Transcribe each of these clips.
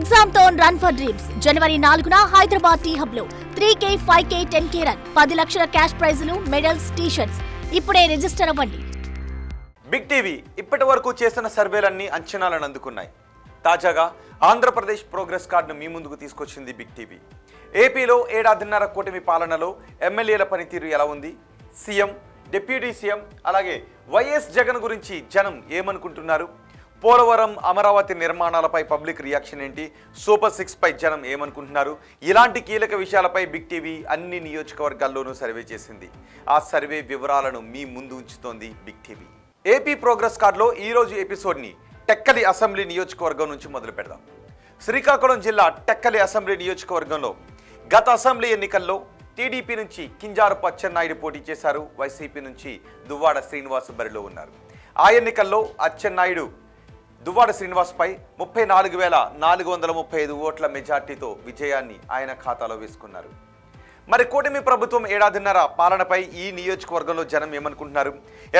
Exam తో run for dreams జనవరి 4న హైదరాబాద్ టీ హబ్ లో 3K, 5K, 10K రన్ 10 లక్షల క్యాష్ ప్రైజులు, మెడల్స్, టీ-షర్ట్స్. ఇప్పుడే రిజిస్టర్ అవ్వండి. బిగ్ టీవీ ఇప్పటి వరకు చేసిన సర్వేలన్నీ అంచనాలను అందుకున్నాయి. తాజాగా ఆంధ్రప్రదేశ్ ప్రోగ్రెస్ కార్డును మీ ముందుకు తీసుకొచ్చింది బిగ్ టీవీ. ఏపీలో 7.5 కూటమి పాలనలో ఎమ్మెల్యేల పనితీరు ఎలా ఉంది, సీఎం, డిప్యూటీ సీఎం అలాగే వైఎస్ జగన్ గురించి జనం ఏమనుకుంటున్నారు, పోలవరం, అమరావతి నిర్మాణాలపై పబ్లిక్ రియాక్షన్ ఏంటి, సూపర్ 6 పై జనం ఏమనుకుంటున్నారు, ఇలాంటి కీలక విషయాలపై బిగ్ టీవీ అన్ని నియోజకవర్గాల్లోనూ సర్వే చేసింది. ఆ సర్వే వివరాలను మీ ముందు ఉంచుతోంది బిగ్ టీవీ. ఏపీ ప్రోగ్రెస్ కార్డులో ఈరోజు ఎపిసోడ్ని టెక్కలి అసెంబ్లీ నియోజకవర్గం నుంచి మొదలు పెడదాం. శ్రీకాకుళం జిల్లా టెక్కలి అసెంబ్లీ నియోజకవర్గంలో గత అసెంబ్లీ ఎన్నికల్లో టీడీపీ నుంచి కింజారపు అచ్చెన్నాయుడు పోటీ చేశారు. వైసీపీ నుంచి దువ్వాడ శ్రీనివాస్ బరిలో ఉన్నారు. ఆ ఎన్నికల్లో అచ్చెన్నాయుడు దువ్వాడ శ్రీనివాస్పై 34,435 ఓట్ల మెజార్టీతో విజయాన్ని ఆయన ఖాతాలో వేసుకున్నారు. మరి కూటమి ప్రభుత్వం 7.5 పాలనపై ఈ నియోజకవర్గంలో జనం ఏమనుకుంటున్నారు,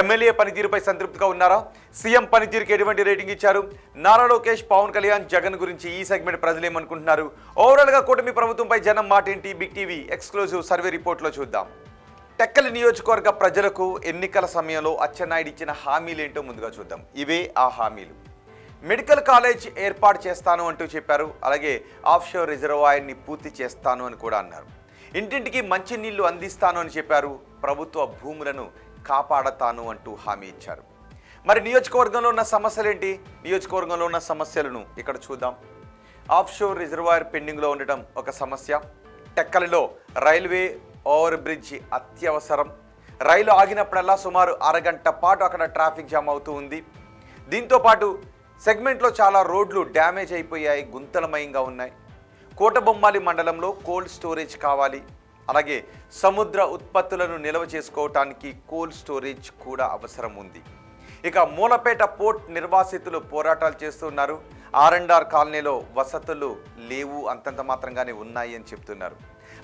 ఎమ్మెల్యే పనితీరుపై సంతృప్తిగా ఉన్నారా, సీఎం పనితీరుకి ఎటువంటి రేటింగ్ ఇచ్చారు, నారా లోకేష్, పవన్ కళ్యాణ్, జగన్ గురించి ఈ సెగ్మెంట్ ప్రజలు ఏమనుకుంటున్నారు, ఓవరాల్గా కూటమి ప్రభుత్వంపై జనం మాట ఏంటి, బిగ్ టీవీ ఎక్స్క్లూజివ్ సర్వే రిపోర్ట్లో చూద్దాం. టెక్కలి నియోజకవర్గ ప్రజలకు ఎన్నికల సమయంలో అచ్చెన్నాయుడు ఇచ్చిన హామీలేంటో ముందుగా చూద్దాం. ఇవే ఆ హామీలు. మెడికల్ కాలేజ్ ఏర్పాటు చేస్తాను అంటూ చెప్పారు. అలాగే ఆఫ్షోర్ రిజర్వాయర్ని పూర్తి చేస్తాను అని కూడా అన్నారు. ఇంటింటికి మంచి నీళ్లు అందిస్తాను అని చెప్పారు. ప్రభుత్వ భూములను కాపాడతాను అంటూ హామీ ఇచ్చారు. మరి నియోజకవర్గంలో ఉన్న సమస్యలేంటి, నియోజకవర్గంలో ఉన్న సమస్యలను ఇక్కడ చూద్దాం. ఆఫ్షోర్ రిజర్వాయర్ పెండింగ్లో ఉండటం ఒక సమస్య. టెక్కలిలో రైల్వే ఓవర్ బ్రిడ్జ్ అత్యవసరం. రైలు ఆగినప్పుడల్లా సుమారు అరగంట పాటు అక్కడ ట్రాఫిక్ జామ్ అవుతూ ఉంది. దీంతోపాటు సెగ్మెంట్లో చాలా రోడ్లు డ్యామేజ్ అయిపోయాయి, గుంతలమయంగా ఉన్నాయి. కోటబొమ్మాలి మండలంలో కోల్డ్ స్టోరేజ్ కావాలి. అలాగే సముద్ర ఉత్పత్తులను నిల్వ చేసుకోవటానికి కోల్డ్ స్టోరేజ్ కూడా అవసరం ఉంది. ఇక మూలపేట పోర్ట్ నిర్వాసితులు పోరాటాలు చేస్తున్నారు. R&R కాలనీలో వసతులు లేవు, అంతంత మాత్రంగానే ఉన్నాయి అని చెప్తున్నారు.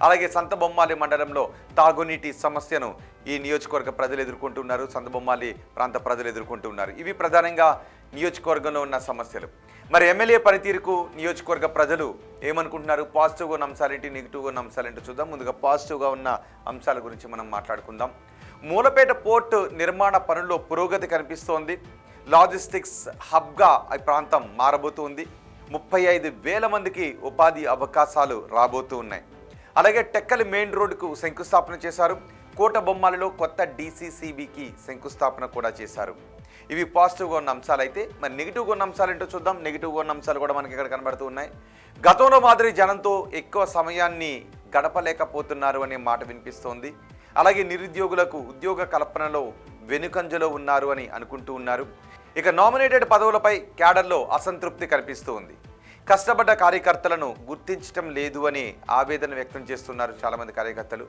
అలాగే సంతబొమ్మాలి మండలంలో తాగునీటి సమస్యను ఈ నియోజకవర్గ ప్రజలు ఎదుర్కొంటున్నారు, సంతబొమ్మాలి ప్రాంత ప్రజలు ఎదుర్కొంటున్నారు. ఇవి ప్రధానంగా నియోజకవర్గంలో ఉన్న సమస్యలు. మరి ఎమ్మెల్యే పనితీరుకు నియోజకవర్గ ప్రజలు ఏమనుకుంటున్నారు, పాజిటివ్గా ఉన్న అంశాలేంటి, నెగిటివ్గా ఉన్న అంశాలేంటో చూద్దాం. ముందుగా పాజిటివ్గా ఉన్న అంశాల గురించి మనం మాట్లాడుకుందాం. మూలపేట పోర్టు నిర్మాణ పనుల్లో పురోగతి కనిపిస్తోంది. లాజిస్టిక్స్ హబ్గా ఈ ప్రాంతం మారబోతుంది. 35,000 మందికి ఉపాధి అవకాశాలు రాబోతూ ఉన్నాయి. అలాగే టెక్కలి మెయిన్ రోడ్డుకు శంకుస్థాపన చేశారు. కోటబొమ్మాలిలో కొత్త DCCBకి శంకుస్థాపన కూడా చేశారు. ఇవి పాజిటివ్గా ఉన్న అంశాలు. అయితే మరి నెగిటివ్గా ఉన్న అంశాలు ఏంటో చూద్దాం. నెగిటివ్గా ఉన్న అంశాలు కూడా మనకి ఇక్కడ కనబడుతూ ఉన్నాయి. గతంలో మాదిరి జనంతో ఎక్కువ సమయాన్ని గడపలేకపోతున్నారు అనే మాట వినిపిస్తోంది. అలాగే నిరుద్యోగులకు ఉద్యోగ కల్పనలో వెనుకంజలో ఉన్నారు అని అనుకుంటూ ఉన్నారు. ఇక నామినేటెడ్ పదవులపై క్యాడర్లో అసంతృప్తి కనిపిస్తూ ఉంది. కష్టపడ్డ కార్యకర్తలను గుర్తించడం లేదు అని ఆవేదన వ్యక్తం చేస్తున్నారు చాలామంది కార్యకర్తలు.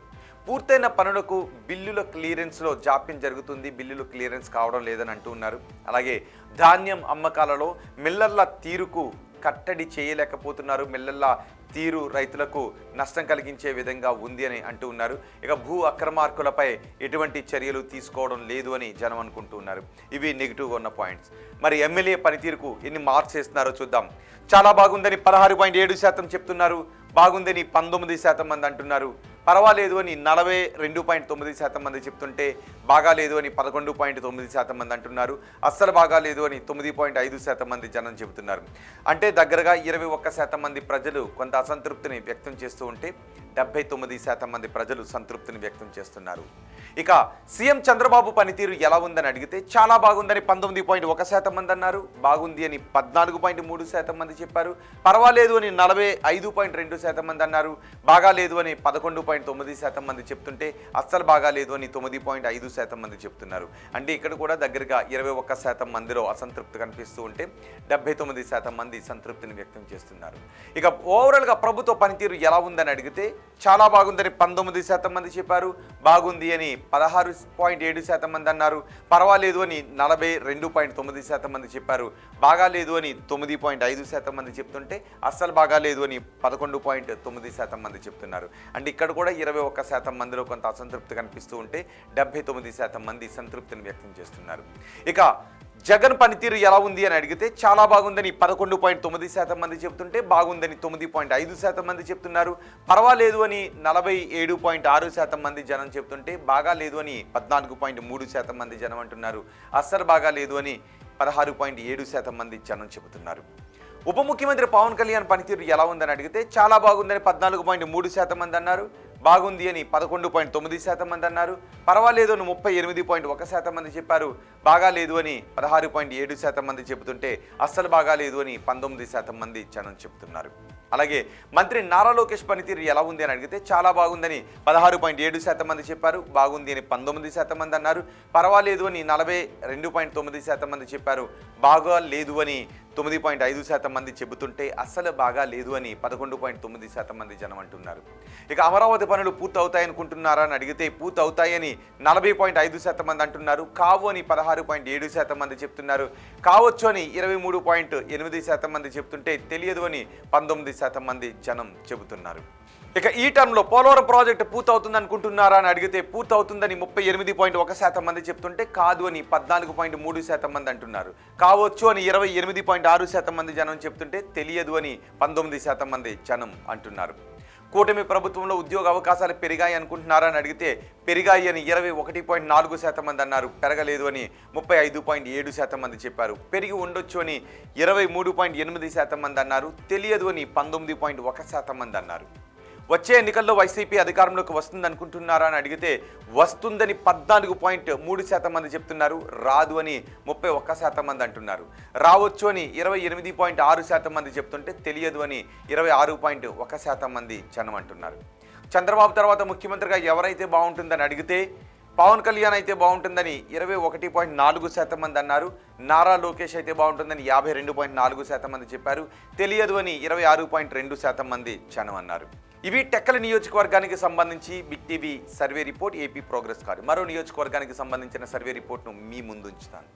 పూర్తయిన పనులకు బిల్లుల క్లియరెన్స్లో జాప్యం జరుగుతుంది, బిల్లులు క్లియరెన్స్ కావడం లేదని అంటూ ఉన్నారు. అలాగే ధాన్యం అమ్మకాలలో మిల్లర్ల తీరుకు కట్టడి చేయలేకపోతున్నారు. మిల్లర్ల తీరు రైతులకు నష్టం కలిగించే విధంగా ఉంది అని అంటూ ఉన్నారు. ఇక భూ అక్రమార్కులపై ఎటువంటి చర్యలు తీసుకోవడం లేదు అని జనం అనుకుంటూ ఉన్నారు. ఇవి నెగిటివ్గా ఉన్న పాయింట్స్. మరి ఎమ్మెల్యే పనితీరుకు ఎన్ని మార్క్స్ వేస్తున్నారో చూద్దాం. చాలా బాగుందని 16.7% చెప్తున్నారు. బాగుందని 19% మంది అంటున్నారు. పర్వాలేదు అని 42.9% మంది చెప్తుంటే బాగాలేదు అని 11.9% మంది అంటున్నారు. అస్సలు బాగాలేదు అని 9.5% మంది జనం చెబుతున్నారు. అంటే దగ్గరగా 21% మంది ప్రజలు కొంత అసంతృప్తిని వ్యక్తం చేస్తూ ఉంటే 79% మంది ప్రజలు సంతృప్తిని వ్యక్తం చేస్తున్నారు. ఇక సీఎం చంద్రబాబు పనితీరు ఎలా ఉందని అడిగితే చాలా బాగుందని 19.1% మంది అన్నారు. బాగుంది అని 14.3% మంది చెప్పారు. పర్వాలేదు అని 45.2% మంది అన్నారు. బాగాలేదు అని 11.9% మంది చెప్తుంటే అస్సలు బాగాలేదు అని 9.5% మంది చెప్తున్నారు. అంటే ఇక్కడ కూడా దగ్గరగా 21% మందిలో అసంతృప్తి కనిపిస్తూ ఉంటే 79% మంది సంతృప్తిని వ్యక్తం చేస్తున్నారు. ఇక ఓవరాల్గా ప్రభుత్వ పనితీరు ఎలా ఉందని అడిగితే చాలా బాగుందని 19% మంది చెప్పారు. బాగుంది అని 16.7% మంది అన్నారు. పర్వాలేదు అని 42.9% మంది చెప్పారు. బాగాలేదు అని 9.5% మంది చెప్తుంటే అస్సలు బాగాలేదు అని 11.9% మంది చెప్తున్నారు. అంటే ఇక్కడ కూడా 21% మందిలో కొంత అసంతృప్తి కనిపిస్తూ ఉంటే 79% మంది సంతృప్తిని వ్యక్తం చేస్తున్నారు. ఇక జగన్ పనితీరు ఎలా ఉంది అని అడిగితే చాలా బాగుందని 11.9% మంది చెప్తుంటే బాగుందని 9.5% మంది చెప్తున్నారు. పర్వాలేదు అని 47.6% మంది జనం చెప్తుంటే బాగా లేదు అని 14.3% మంది జనం అంటున్నారు. అస్సలు బాగా లేదు అని 16.7% మంది జనం చెబుతున్నారు. ఉప ముఖ్యమంత్రి పవన్ కళ్యాణ్ పనితీరు ఎలా ఉందని అడిగితే చాలా బాగుందని 14.3% మంది అన్నారు. బాగుంది అని 11.9% మంది అన్నారు. పర్వాలేదు అని 38.1% మంది చెప్పారు. బాగా లేదు అని 16.7% మంది చెబుతుంటే అస్సలు బాగా లేదు అని 19% మంది జనం చెబుతున్నారు. అలాగే మంత్రి నారా లోకేష్ పనితీరు ఎలా ఉంది అని అడిగితే చాలా బాగుందని 16.7% మంది చెప్పారు. బాగుంది అని 19% మంది అన్నారు. పర్వాలేదు అని 42.9% మంది చెప్పారు. బాగా లేదు అని 9.5% మంది చెబుతుంటే అస్సలు బాగా లేదు అని 11.9% మంది జనం అంటున్నారు. ఇక అమరావతి పనులు పూర్తవుతాయనుకుంటున్నారా అని అడిగితే పూర్తవుతాయని 40.5% మంది అంటున్నారు. కావు అని 16.7% మంది చెప్తున్నారు. కావచ్చు అని 23.8% మంది చెప్తుంటే తెలియదు అని 19% మంది జనం చెబుతున్నారు. ఇక ఈ టర్మ్లో పోలవరం ప్రాజెక్టు పూర్తవుతుంది అనుకుంటున్నారా అని అడిగితే పూర్తవుతుందని 38.1% మంది చెప్తుంటే కాదు అని 14.3% మంది అంటున్నారు. కావచ్చు అని 28.6% మంది జనం చెప్తుంటే తెలియదు అని 19% మంది జనం అంటున్నారు. కూటమి ప్రభుత్వంలో ఉద్యోగ అవకాశాలు పెరిగాయి అనుకుంటున్నారా అని అడిగితే పెరిగాయి అని 21.4% మంది అన్నారు. పెరగలేదు అని 35.7% మంది చెప్పారు. పెరిగి ఉండొచ్చు అని 23.8% మంది అన్నారు. తెలియదు అని 19.1% మంది అన్నారు. వచ్చే ఎన్నికల్లో వైసీపీ అధికారంలోకి వస్తుంది అనుకుంటున్నారా అని అడిగితే వస్తుందని 14.3% మంది చెప్తున్నారు. రాదు అని 31% మంది అంటున్నారు. రావచ్చు అని 28.6% మంది చెప్తుంటే తెలియదు అని 26.1% మంది జనం అంటున్నారు. చంద్రబాబు తర్వాత ముఖ్యమంత్రిగా ఎవరైతే బాగుంటుందని అడిగితే పవన్ కళ్యాణ్ అయితే బాగుంటుందని 21.4% మంది అన్నారు. నారా లోకేష్ అయితే బాగుంటుందని 52.4% మంది చెప్పారు. తెలియదు అని 26.2% మంది జనం అన్నారు. ఇవి టెక్కల నియోజకవర్గానికి సంబంధించి big TV survey report, AP progress card. మరో నియోజకవర్గానికి సంబంధించిన సర్వే రిపోర్ట్ను మీ ముందు ఉంచుతాను.